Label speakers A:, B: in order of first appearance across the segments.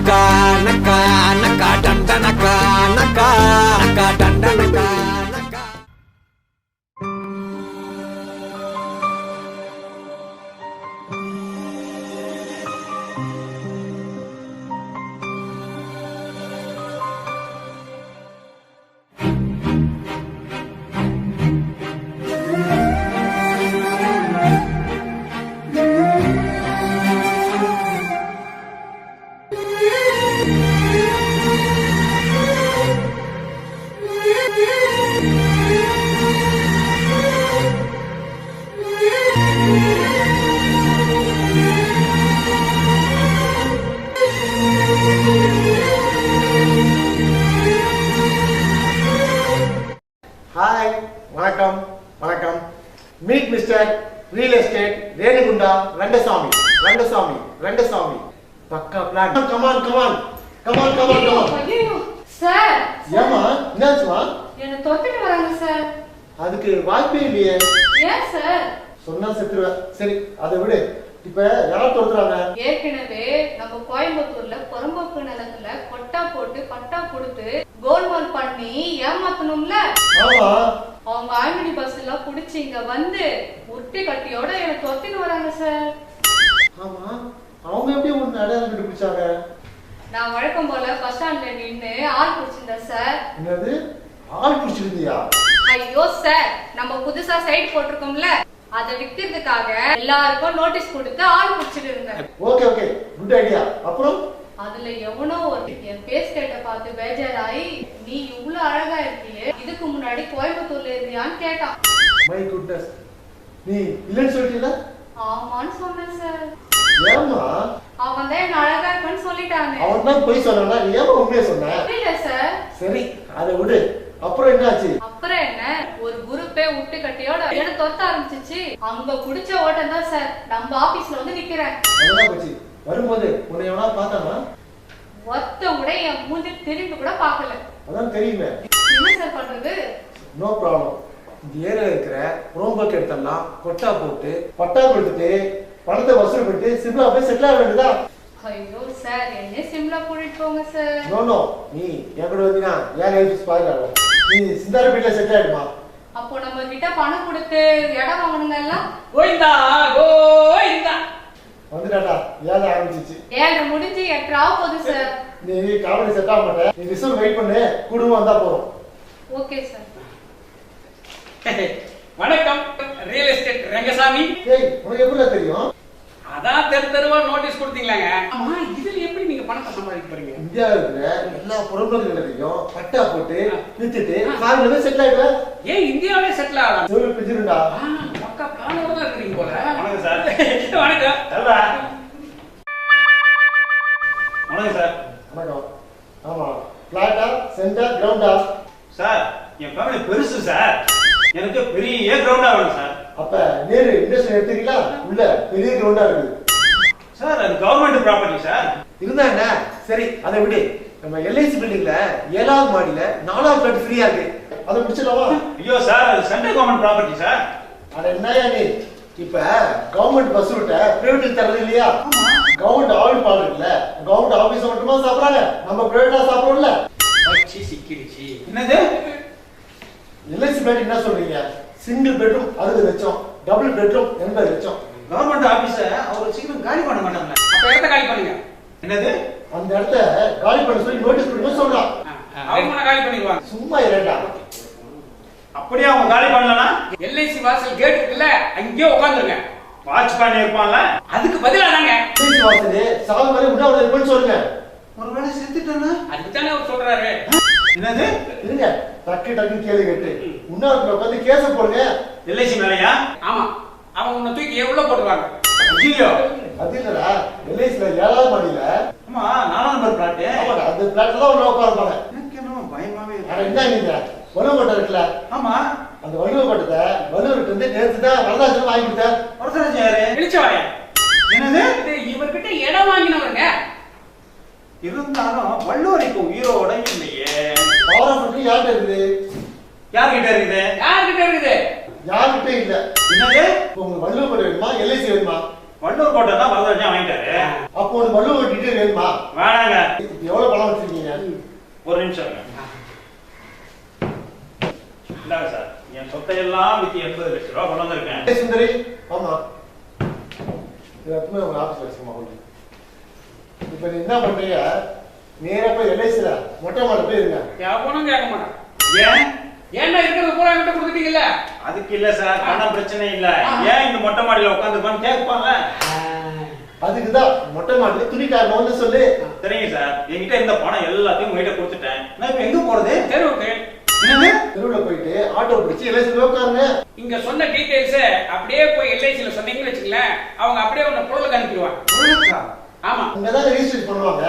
A: நக்கா நக்கா நக்கா டண்ட நக்கா நக்கா நக்கா டண்ட நக்கா நக்கா.
B: ஹாய், வணக்கம் வணக்கம். Meet mister real estate Renugunta Rangasamy pakka plan. Come on come on come on come on come on.
C: ஐயோ சார்,
B: ஏமா என்னாச்சுமா?
C: என்ன தொத்திட்டு வராங்க சார்.
B: அதுக்கு வாய்ப்பே இல்லையே.
C: ஏன் சார்?
B: சொன்னா செத்துருவேன். சரி அதை விடு. இப்ப யார் தோத்துறாங்க?
C: ஏற்கனவே நம்ம கோயம்புத்தூர்ல புறம்போக்கு நிலத்துல கொட்டா போட்டு பட்டா கொடுத்து கோல்மால் பண்ணி ஏமாத்தணும்ல.
B: ஆமா.
C: அவங்க ஆமினி பஸ் எல்லாம் புடிச்சு இங்க வந்து உருட்டி கட்டியோட என்ன தொத்திட்டு வராங்க சார்.
B: ஆமா, அவங்க எப்படி ஒண்ணு அடையாளம் கண்டுபிடிச்சாங்க?
C: நான் வழக்கம் போல பஸ் ஸ்டாண்ட்ல நின்னு ஆள் புடிச்சிருந்தேன் சார்.
B: என்னது, ஆள் பிடிச்சிருந்தியா?
C: ஐயோ சார், நம்ம புதுசா சைட் போட்டிருக்கோம்ல, அதை விக்கிறதுக்காக எல்லாருக்கும் நோட்டீஸ் கொடுத்து ஆள் புடிச்சிட்டு இருந்தேன்.
B: Okay okay, good idea. அப்புறம்
C: அதுல எவனோ ஒரு என் பேஸ் கேட்ட பார்த்து பேஜாராயி, நீ இவ்வளவு அழகா இருக்கியே, இதுக்கு முன்னாடி கோயம்புத்தூர்ல இருந்தியான்னு கேட்டான்.
B: மை குட்னஸ், நீ இல்லைன்னு சொல்லிட்டீல?
C: ஆமான்னு சொன்னேன் சார்.
B: ஏமா?
C: அவன் தான் என்ன அழகா இருப்பேன்னு சொல்லிட்டாங்க.
B: அவன் தான் போய் சொன்னா, நீ ஏமா உண்மையை சொன்ன?
C: புரியல சார்.
B: சரி அதை விடு. அப்புறம் என்னாச்சு?
C: அப்புறம் என்ன, ஒரு குரூப்பே விட்டு கட்டியோட என்ன தொத்த ஆரம்பிச்சிச்சு. அங்க குடிச்ச ஓட்டம் தான் சார் நம்ம ஆபீஸ்ல வந்து நிக்கிறேன்.
B: அதெல்லாம் போச்சு. வரும்போது உன்னை எவனா பார்த்தானா?
C: ஒத்த கூட என் மூஞ்சி திரும்பி கூட பாக்கல.
B: அதான் தெரியுமே.
C: என்ன சார் பண்றது?
B: No problem. இந்த ஏரியா இருக்கிற புறம்போக்கு இடத்தெல்லாம் கொட்டா போட்டு பட்டா கொடுத்துட்டு பணத்தை வசூல் பண்ணிட்டு சிம்லா போய் செட்டில் ஆக வேண்டியதா?
C: ஐயோ சார், என்ன சிம்லா கூட்டிட்டு போங்க சார்.
B: நோ நோ, நீ என் கூட வந்தீங்கன்னா ஏன் லைஃப் ஸ்பாயில் ஆகும். நீ சிந்தாரப்பேட்டில் செட்டில் ஆயிடுமா?
C: அப்போ நம்ம கிட்ட பணம் கொடுத்து இடம் வாங்கணுங்க எல்லாம்
D: கோயிந்தா கோயிந்தா
B: வந்துட்டாடா, ஏழை ஆரம்பிச்சிச்சு.
C: 7:30 முடிஞ்சு 8:30 ஆக போகுது சார்.
B: நீ காமெடி செட் ஆக மாட்டேன். நீ ரிசல்ட் வெயிட் பண்ணு, குடும்பம் வந்தா போறோம்.
C: Okay sir.
D: வணக்கம், ரியல் எஸ்டேட் ரங்கசாமி.
B: ஏய், உனக்கு எப்படி தெரியும்?
D: அதான் தெருவா நோட்டீஸ் கொடுத்தீங்களாங்க. ஆமா, இதுல எப்படி நீங்க பணத்தை சம்பாதிக்க போறீங்க?
B: இந்தியாவில் இருக்கிற எல்லா புறம்போக்குகளையும் பட்டா போட்டு வித்துட்டு ஃபாரின்ல செட்டில் ஆயிடுவேன்.
D: ஏன் இந்தியாவிலே செட்டில் ஆகலாம்?
B: தொழில் பிஞ்சிருண்டா.
D: பக்கா பிளானோட தான் இருக்கீங்க போல.
E: வணக்கம் சார்.
D: வணக்கம்.
E: வணக்கம் சார்.
B: வணக்கம். ஆமா, பிளாட்டா சென்டர் கிரவுண்டா?
E: சார், என் ஃபேமிலி பெருசு சார். எனக்கு பெரிய கிரவுண்டா வேணும் சார்.
B: அப்ப நேரு இண்டஸ்ட்ரி எடுத்துக்கீங்களா? உள்ள பெரிய கிரவுண்டா இருக்குது
E: சார். அது கவர்மெண்ட் ப்ராப்பர்ட்டி சார்.
B: இருந்தா என்ன? சரி அதை விடு. நம்ம எல்ஐசி பில்டிங்ல 7வது மாடியில 4வது பிளாட் ஃப்ரீயா இருக்கு, அதை முடிச்சிடலாமா?
E: ஐயோ சார், அது சென்ட்ரல் கவர்மெண்ட் ப்ராப்பர்ட்டி சார்.
B: அட என்னையா நீ, இப்ப கவர்மெண்ட் பஸ் விட்ட பிரைவேட்டுக்கு தரது இல்லையா? கவர்மெண்ட் ஆல் பால் இருக்குல்ல, கவர்மெண்ட் ஆபீஸ் மட்டுமா சாப்பிடுறாங்க, நம்ம பிரைவேட்டா சாப்பிடுறோம்ல.
D: வச்சி சிக்கிடுச்சு.
E: என்னது?
B: எல்ஐசி பிளாட் என்ன சொல்றீங்க? சிங்கிள் பெட்ரூம் 60 லட்சம், டபுள் பெட்ரூம் 80 லட்சம்.
E: கவர்மெண்ட் ஆபீஸ அவர் சீக்கிரம் காலி பண்ண மாட்டாங்க.
D: அப்ப இடத்த காலி பண்ணுங்க.
E: என்னது?
B: அந்த இடத்த காலி பண்ண சொல்லி நோட்டீஸ் கொடுக்க சொல்றான்.
D: அவங்க காலி பண்ணிடுவாங்க.
B: சும்மா இரண்டா.
E: அப்படியே அவங்க காலி பண்ணலனா
D: எல்ஐசி வாசல் கேட் இருக்குல்ல, அங்கேயே உட்காந்துருங்க.
E: வாட்ச்மேன் இருப்பான்ல,
D: அதுக்கு பதிலா தாங்க.
B: எல்ஐசி வாசலே சாவு வரை உண்ணாவிரதம் இருப்பேன்னு சொல்லுங்க.
E: ஒருவேளை செத்துட்டானா?
D: அதுக்கு தானே அவர் சொல்றாரு.
E: என்னது?
B: இருங்க, டக்குன்னு கேள்வி கேட்டு உண்ணாவிரதத்துல உட்காந்து கேச போடுங்க.
E: எல்ஐசி மேலையா?
D: ஆமா, அவங்க உன்னை தூக்கி எவ்வளவு போடுவாங்க.
E: ஐயோ,
B: அது இல்லடா, எல்ஐசில 7வது மாடியில
E: ஆமா 4 நம்பர் பிளாட்.
B: ஆமாடா, அந்த பிளாட்ல தான் உள்ள உட்கார்ப்பாங்க.
E: எனக்கு என்ன பயமாவே
B: அட
E: இருக்கு.
B: என்ன நீங்க வலுவ கோட்டை இருக்குல்ல,
E: ஆமா,
B: அந்த வலுவ கோட்டத்தை வலுவர்கிட்ட இருந்து நேத்து தான் வரதாச்சலம் வாங்கி கொடுத்தேன்.
E: ஒருத்தர் யாரு?
D: இழிச்சவாயா.
E: என்னது?
D: இது இவர்கிட்ட இடம் வாங்கினவருங்க.
E: இருந்தாலும் வள்ளுவர் இப்ப உயிரோட இல்லையே.
B: பவர் ஆஃப் அட்டர்னி யார்கிட்ட இருக்குது?
E: யார்கிட்ட இருக்குது?
D: யார்கிட்ட இருக்குது?
B: யார்கிட்ட இல்ல.
E: என்னது?
B: இப்போ உங்களுக்கு வலுவ கோட்டை வேணுமா எல்ஐசி வேணுமா?
E: வள்ளூர் கோட்டை தான் வரதட்சணை வாங்கிட்டாரு.
B: அப்போ ஒரு வள்ளுவர் டீட்டெயில் வேணுமா?
E: வேணாங்க.
B: எவ்வளவு பணம் வச்சிருக்கீங்க?
E: ஒரு நிமிஷம் இந்தாங்க சார், என் சொத்தையெல்லாம் வித்தி 80 லட்சம் ரூபாய் கொண்டு வந்திருக்கேன்.
B: சுந்தரி, ஆமா, எல்லாத்துமே உங்க ஆபீஸ்ல வச்சுக்கோமா. இப்ப நீ என்ன பண்றீங்க? நேரா போய் எல்ஐசில மொட்டை மாட போய் இருங்க.
D: எவனும் கேட்க மாட்டான்.
E: ஏன்?
D: ஏன்னா இருக்கிறது பூரா என்கிட்ட கொடுத்துட்டீங்கல்ல.
E: அதுக்கு இல்ல சார், பணம் பிரச்சனை இல்ல. ஏன் இந்த மொட்டை மாடியில உட்காந்துருப்பான்னு கேட்பாங்க.
B: அதுக்குதான் மொட்டை மாடியில துணிக்காரன் வந்து சொல்லு.
E: சரிங்க சார், என்கிட்ட இந்த பணம் எல்லாத்தையும் உங்ககிட்ட கொடுத்துட்டேன். நான் இப்ப எங்க போறது?
D: தெருவுக்கு.
B: தெருவுல போயிட்டு ஆட்டோ பிடிச்சி எல்ஐசில உட்காருங்க.
D: இங்க சொன்ன டீடைல்ஸ் அப்படியே போய் எல்ஐசில சொன்னீங்கன்னு வச்சுங்களேன், அவங்க அப்படியே உன்னை பொருளுக்கு அனுப்பிடுவாங்க. ஆமா,
B: அங்கதான் ரெஜிஸ்ட்ரேஷன் பண்ணுவாங்க.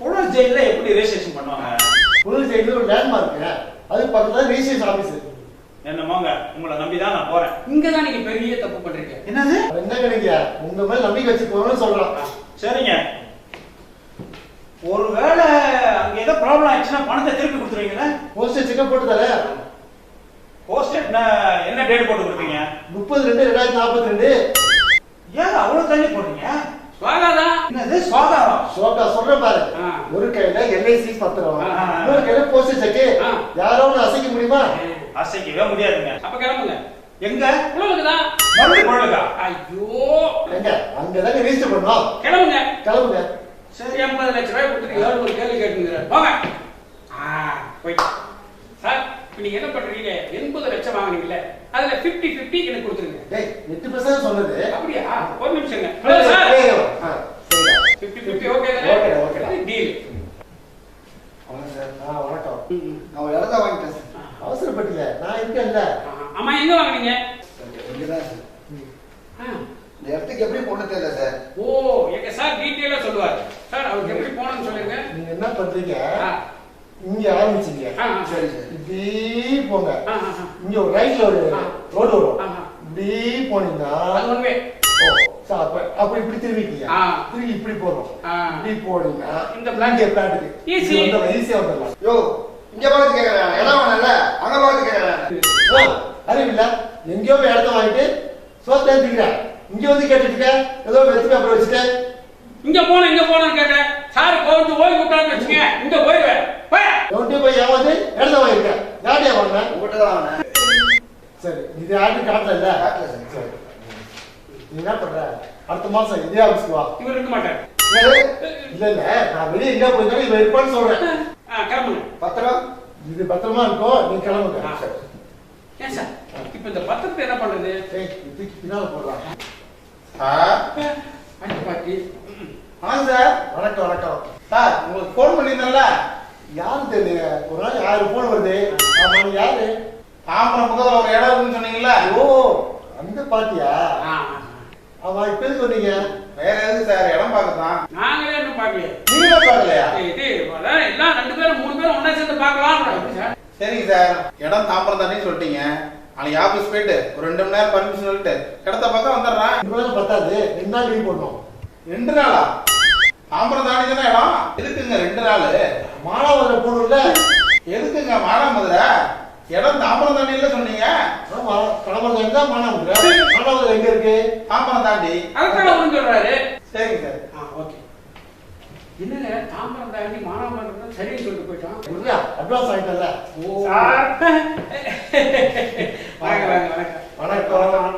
E: புழல் ஜெயில எப்படி ரெஜிஸ்ட்ரேஷன் பண்ணுவாங்க?
B: புழல் ஜெயில ஒரு லேண்ட்மார்க், அது பக்கத்துல ரெஜிஸ்ட்ரேஷன் ஆபீஸ்.
E: என்னமோங்க, உங்களை நம்பிதான் நான் போறேன்.
D: இங்கதான் நீங்க பெரிய தப்பு பண்றீங்க.
E: என்னது?
B: என்ன கிடைக்க உங்க மேல நம்பிக்கை வச்சு போறோம்னு சொல்றான்.
E: சரிங்க, ஒருவேளை அங்க ஏதோ ப்ராப்ளம் ஆயிடுச்சுன்னா பணத்தை திருப்பி கொடுத்துருவீங்களா?
B: போஸ்டர் செக்அப் போட்டு தர.
E: போஸ்டேட்னா என்ன டேட் போட்டு கொடுப்பீங்க?
B: 30/2/2042.
E: ஏன் அவ்வளவு தள்ளி போடுறீங்க?
D: சுவாகாதான்.
E: என்னது சுவாகாரம்?
B: சோகா சொல்றேன் பாரு. ஒரு கையில எல்ஐசி பத்திரம், இன்னொரு கையில போஸ்டர் செக். யாரோ ஒண்ணு அசைக்க முடியுமா?
E: அசைக்கவே முடியாதுங்க.
D: அப்ப கிளம்புங்க.
E: எங்க?
D: உழவுக்குதான்.
E: மறுபடியும் பொருளுக்கா?
D: ஐயோ,
B: எங்க அங்கதாங்க ரெஜிஸ்டர் பண்ணோம்.
D: கிளம்புங்க.
B: கிளம்புங்க.
D: சரி, 80 லட்சம் ரூபாய் கொடுத்துட்டு ஏதாவது ஒரு கேள்வி கேட்டுங்க. போங்க. போயிட்டு சார், இப்ப நீங்க என்ன பண்றீங்க? 80 லட்சம் வாங்குனீங்கல்ல, அதுல 50-50 எனக்கு கொடுத்துருங்க.
B: டேய் 8% சொன்னது.
D: அப்படியா? ஒரு நிமிஷங்க.
B: ஏய்,
D: சார்,
B: ஏய், ஆ, சரிடா.
D: 50-50 ஓகே
B: ஓகே, ஓகேடா.
D: டீல்.
B: வணக்கம்.
F: நான் ஒரு இடத்த வாங்கிட்டேன் சார்.
B: அவசரப்பட்டீங்க, நான் இருக்கேன்ல.
D: அம்மா எங்க வாங்குனீங்க?
F: இங்கதான் சார்.
D: ஆ.
F: இந்த இடத்துக்கு எப்படி போன தெரியல சார்.
D: ஓ, எங்க சார் டீடைலா சொல்லுவார். சார், அவருக்கு எப்படி போகணும்னு சொல்லுங்க.
B: நீங்க என்ன பண்றீங்க?
D: ஆ.
B: இங்க ஆரம்பிச்சீங்க.
F: சரி சார்.
B: இப்படி போங்க.
D: ஆ.
B: இங்க ஒரு ரைட்ல ஒரு ரோடு வரும்.
D: ஆமா.
B: இப்படி போனீங்கன்னா
D: அது ஒண்ணுமே.
B: ஓ, சார், அப்ப இப்படி திரும்பிட்டீங்க.
D: ஆ.
B: திரும்பி இப்படி போறோம்.
D: ஆ.
B: இப்படி போனீங்கன்னா
D: இந்த பிளான்
B: பிளாட்டுக்கு
D: Easy.
B: ஈஸியா வந்துடலாம்.
F: யோ, இங்க பார்த்து கேக்குறேன். இடம் வேணாம்ல, அங்க பார்த்து கேக்குறேன்.
B: அறிவில்ல, எங்கேயோ போய் இடத்த வாங்கிட்டு சோத்த ஏத்திக்கிறேன். இங்க வந்து கேட்டுட்டு இருக்க, ஏதோ வெத்து பேப்பர் வச்சுட்டு.
D: இங்க போனோம் கேட்டேன். சார் கொஞ்சம் ஓய்வு விட்டான்னு வச்சுங்க, இங்க போயிடுவேன்.
B: எவன்கிட்ட போய் ஏமாந்து இடத்த வாங்கிருக்கேன். யார்கிட்டயா வாங்கினேன்?
F: உங்ககிட்ட தான் வாங்கினேன்.
B: சரி, இது யாருக்கும் காட்டல இல்ல?
F: காட்டல சார்.
B: சரி, நீ என்ன பண்ற? அடுத்த மாசம் இதே ஆபீஸ்க்கு வா.
D: இவர் இருக்க மாட்டார்.
B: இல்ல இல்ல, நான் வெளியே எங்க போயிருந்தாலும் இவன் இருப்பான்னு சொல்றேன்.
D: கிளம்புங்க.
F: பத்திரம்
B: இது பத்திரமா இருக்கும், நீ கிளம்புங்க.
F: சரி.
D: ஏன் சார், இப்ப இந்த பத்திரத்தை என்ன பண்றது?
B: ஏய், இதுக்கு பின்னால போடலாம்.
D: அடி பாட்டி.
F: வணக்கம் சார்.
B: வணக்கம் வணக்கம்.
F: சார், உங்களுக்கு ஃபோன் பண்ணியிருந்தேன்ல,
B: யாரும் தெரியல, ஒரு நாள் 1000 போன் வருது. ஆமா, நீ யாரு?
F: தாம்பரம் பக்கத்துல ஒரு இடம் இருக்குன்னு சொன்னீங்கல்ல.
B: ஓ, அந்த பாட்டியா? ஆமா, இப்ப எதுக்கு வந்தீங்க?
F: வேற எதுக்கு சார், இடம் பார்க்கதான்.
D: நாங்களே இன்னும் பார்க்கலையே.
F: நீங்க பார்க்கலையா?
D: இது அதான் எல்லாம் 2 பேரும் 3 பேரும் ஒண்ணா சேர்ந்து பார்க்கலாம் சார்.
F: சரிங்க சார், இடம் தாம்பரம் தானே சொல்லிட்டீங்க. நாளைக்கு ஆபீஸ் போயிட்டு ஒரு 2 மணி நேரம் பர்மிஷன் சொல்லிட்டு இடத்த பார்த்தா வந்துடுறேன்.
B: இவ்வளவு பத்தாது, 2 நாள் லீவ் போடணும்.
F: 2 நாளா? தாம்பரம் தாண்டி தானே இடம். எதுக்குங்க 2 நாள்?
B: மானாவதுரை போகணும்ல?
F: எதுக்குங்க மானாமதுரை? இடம் தாம்பரம் தாண்டில சொன்னீங்க.
B: ஆமா, தாம்பரம் தான் மானாவதுரை. மானாவதுரை எங்க இருக்கு?
F: தாம்பரம் தாண்டி.
D: அதுக்காக ஒண்ணு சொல்றாரு.
F: சரிங்க சார்.
D: ஓகே. என்னங்க தாம்பரம் தாண்டி மானாமதுரை சரின்னு சொல்லிட்டு போயிட்டோம்.
B: இல்லையா, அட்வான்ஸ் ஆயிட்டல.
D: ஓ சார். வாங்க.
B: வணக்கம்.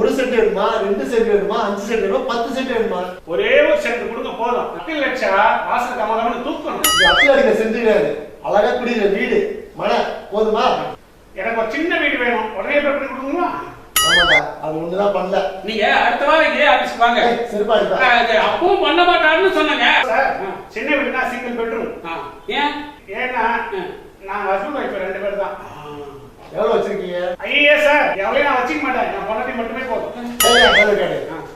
B: ஒரு சென்ட் வேணுமா, 2 சென்ட் வேணுமா, 5 சென்ட் வேணுமா, 10 சென்ட் வேணுமா?
E: ஒரே ஒரு சென்ட் கொடுங்க போதும். 10 லட்சம் வாசல் கமகமன்னு தூக்கணும்.
B: இது அப்படி அடிக்கிற சென்ட் கிடையாது. அழகா குடிக்கிற வீடு மனை போதுமா?
E: எனக்கு ஒரு சின்ன வீடு வேணும், உடனே பண்ணி கொடுங்களா?
B: ஆமாடா, அது ஒண்ணுதான் பண்ணல.
D: நீங்க அடுத்த வாரம் இதே ஆபீஸ்க்கு வாங்க.
B: சரிப்பா, இருப்பா.
D: அப்பவும் பண்ண மாட்டாருன்னு சொன்னாங்க
E: சார், சின்ன வீடுனா சிங்கிள் பெட்ரூம்.
D: ஏன்?
E: ஏன்னா நான் ஹஸ்பண்ட் ஒய்ஃப் 2 பேர் தான்.
B: எவ்வளவு வச்சிருக்கீங்க?
E: ஐயே சார், எவ்வளவு நான் வச்சுக்க மாட்டேன். நான் பொண்டாட்டி மட்டுமே போதும்.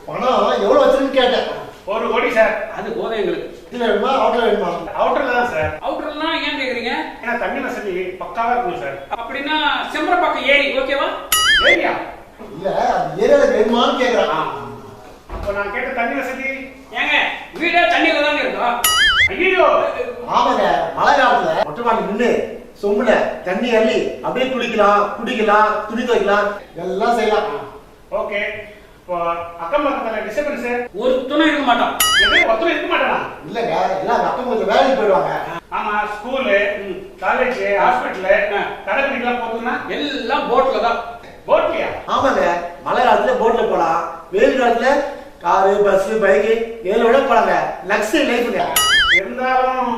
B: பணம் எவ்வளவு வச்சிருக்குன்னு கேட்டேன்.
E: 1 கோடி சார்.
D: அது போதும் எங்களுக்கு.
B: இதுல வேணுமா, அவுட்டர் வேணுமா?
E: அவுட்டர்ல தான் சார்.
D: அவுட்டர்லாம் ஏன் கேக்குறீங்க?
E: ஏன்னா தண்ணி வசதி பக்காவா இருக்கணும் சார்.
D: அப்படின்னா செம்பரப்பாக்கம் ஏரி ஓகேவா?
E: ஏரியா?
B: இல்ல, அது ஏரியால வேணுமான்னு கேக்குறான்.
E: அப்ப நான் கேட்ட தண்ணி வசதி
D: ஏங்க வீடே தண்ணியில தாங்க இருக்கும்.
E: ஐயோ,
B: ஆமாங்க, மழை காலத்துல மொட்டை மாடி நின்று சொம்புல தண்ணி அள்ளி அப்படியே குடிக்கலாம், துணிக்கலாம், எல்லாம் செய்யலாம்.
E: ஓகே.
D: இப்போ அக்கம் பக்கத்துல டிஸ்டர்பன்ஸ் ஒரு துணை இருக்க மாட்டான். ஒருத்தரும் இருக்க மாட்டானா?
B: இல்லங்க எல்லாம் அக்கம் கொஞ்சம் வேலைக்கு போயிடுவாங்க.
D: ஆமா, ஸ்கூலு, காலேஜ், ஹாஸ்பிட்டல், கடைக்குடிக்கெல்லாம் போறதுன்னா எல்லாம் போட்ல தான். போட்லயா?
B: ஆமாங்க, மழை காலத்துல போட்ல போலாம், வெயில் காலத்துல காரு பஸ் பைக்கு ஏழு விட போலாங்க. லக்ஸரி லைஃப்ங்க.
D: இருந்தாலும்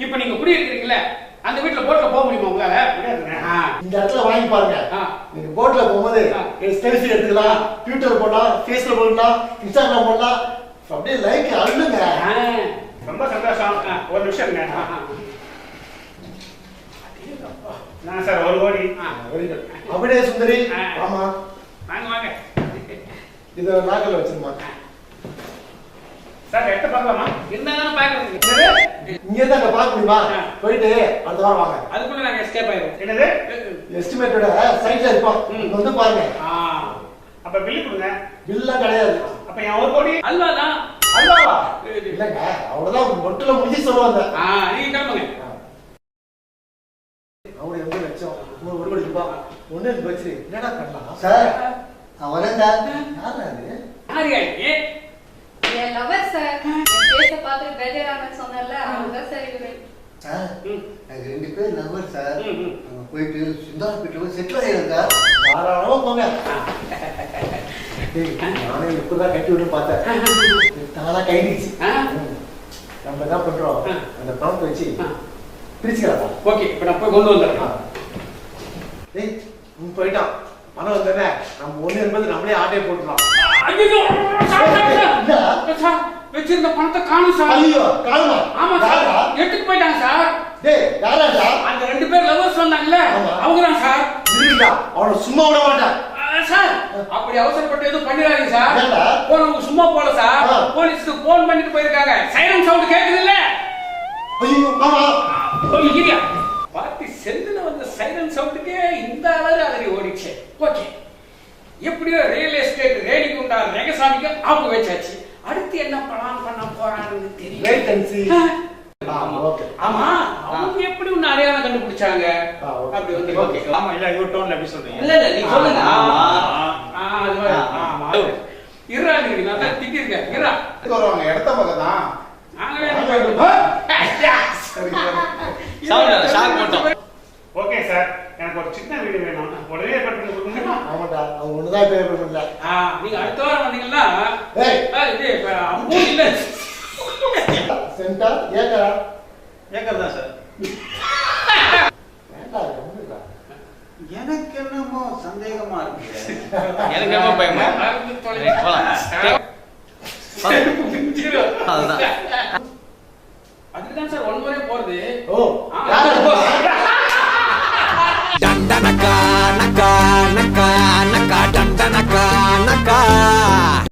D: இப்ப நீங்க குடி இருக்கிறீங்கல்ல, அந்த வீட்டுல போட்ல போக முடியுமா உங்களால? முடியாதுங்க.
B: இந்த இடத்துல வாங்கி பாருங்க. நீங்க போட்ல போகும்போது செல்ஃபி எடுத்துக்கலாம், ட்விட்டர் போடலாம், ஃபேஸ்ல போடலாம், இன்ஸ்டாகிராம் போடலாம். அப்படியே லைக் அள்ளுங்க.
D: ரொம்ப சந்தோஷம். ஒரு நிமிஷம்ங்க. நான் சார் ஒரு கோடி.
B: அப்படியே சுந்தரி. ஆமா,
D: வாங்க வாங்க.
B: இத நாக்கல்ல வச்சிருமா
D: சார். எடுத்து பார்க்கலாமா? இருந்தாலும் பாக்குறதுக்கு
B: இங்க தான் பார்க்க முடியுமா? போயிட்டு அடுத்த வாரம் வாங்க.
D: அதுக்குள்ள நாங்க எஸ்கேப் ஆயிரும். என்னது?
B: எஸ்டிமேட்டோட சைட்ல இருப்போம், வந்து பாருங்க.
D: அப்ப பில்லு கொடுங்க.
B: பில்லாம் கிடையாது.
D: அப்ப என் ஒரு கோடி அல்வாதான். அல்வாவா?
B: இல்லங்க, அவ்வளவுதான் மொத்தல முடிஞ்சு சொல்லுவாங்க.
D: நீங்க கிளம்புங்க.
B: அவரு 2 லட்சம், ஒரு கோடி ரூபாய். ஒண்ணு வச்சு என்னடா பண்ணலாம் சார்? அவரேங்க யாரா அது?
D: யாரியா நீ?
C: என் லவர் சார். என் பேச பார்த்து பேஜராமன் சொன்னல, அவங்க சார் இவரு.
B: சார், நாங்க 2 பேர் லவர் சார். அங்க போயிட்டு சிந்தார்பேட்ல போய் செட்டில் ஆயிடுங்க. தாராளமா போங்க. நானே இப்பதான் கட்டி விட்டு பார்த்தேன், தானா கைடிச்சு. நம்ம என்ன பண்றோம், அந்த பணத்தை வச்சு பிரிச்சுக்கலாம்.
D: ஓகே, இப்ப நான் போய் கொண்டு வந்துடுறேன்.
B: டேய், போயிட்டான். பணம் வந்தனே, நம்ம ஒண்ணு என்பது நம்மளே ஆட்டே போட்டுறோம்.
D: ஐயோ சார், வச்சிருந்த பணத்தை காணும் சார்.
B: ஐயோ காணுமா?
D: ஆமா சார், எடுத்துட்டு போயிட்டாங்க சார்.
B: டேய், யாராடா?
D: அந்த 2 பேர் லவர்ஸ் வந்தாங்கல்ல, அவங்க தான் சார்.
B: இல்லடா, அவன சும்மா விட மாட்டேன்
D: சார். அப்படி அவசரப்பட்டு எதுவும் பண்ணிடாதீங்க சார்.
B: ஏன்டா?
D: போனவங்க சும்மா போல சார். போலீஸ்க்கு போன் பண்ணிட்டு போயிருக்காங்க. சைரன் சவுண்ட் கேக்குது இல்ல?
B: ஐயோ ஆமா.
D: இரியா பார்ட்டி செல்லுல வந்த சைரன் சவுண்டுக்கே இந்த அலறி ஓடிச்சு. ஓகே, எப்படியோ ரியல் எஸ்டேட் ரேடிகுண்டா ரெகசாமிக்கு ஆப்பு வச்சாச்சு. அடுத்து என்ன பிளான் பண்ண போறான்னு தெரியல.
B: Wait and see. ஓகே.
D: ஆமா, அவங்க எப்படி உன்னை அடையாளம் கண்டுபிடிச்சாங்க? அப்படி வந்து ஓகே.
E: ஆமா, இல்ல யூ டோன்ல எப்படி சொல்றீங்க?
G: இல்ல நீ சொல்லுங்க.
D: அது மாதிரி. ஆமா, இருடா, நீங்க நல்லா திட்டிருக்க. இருடா,
F: வருவாங்க இடத்த பக்கம் தான்.
D: ஓகே சார், எனக்கு ஒரு சின்ன வீடு வேணும். உடனே ஏற்பாடு பண்ணி கொடுங்க.
B: ஆமாடா, அவங்க ஒண்ணுதான் பே பண்ணல.
D: நீங்க அடுத்த வாரம் வந்தீங்கன்னா இது அமௌண்ட் இல்ல
B: சென்டா ஏக்கரா?
E: ஏக்கர் தான் சார்.
B: வேண்டாம், ஒண்ணுடா.
E: எனக்கு என்னமோ சந்தேகமா இருக்கு.
G: எனக்கு ரொம்ப பயமா
D: அதுதான் சார் 1 முறை போறது.
B: ஓ, யாரா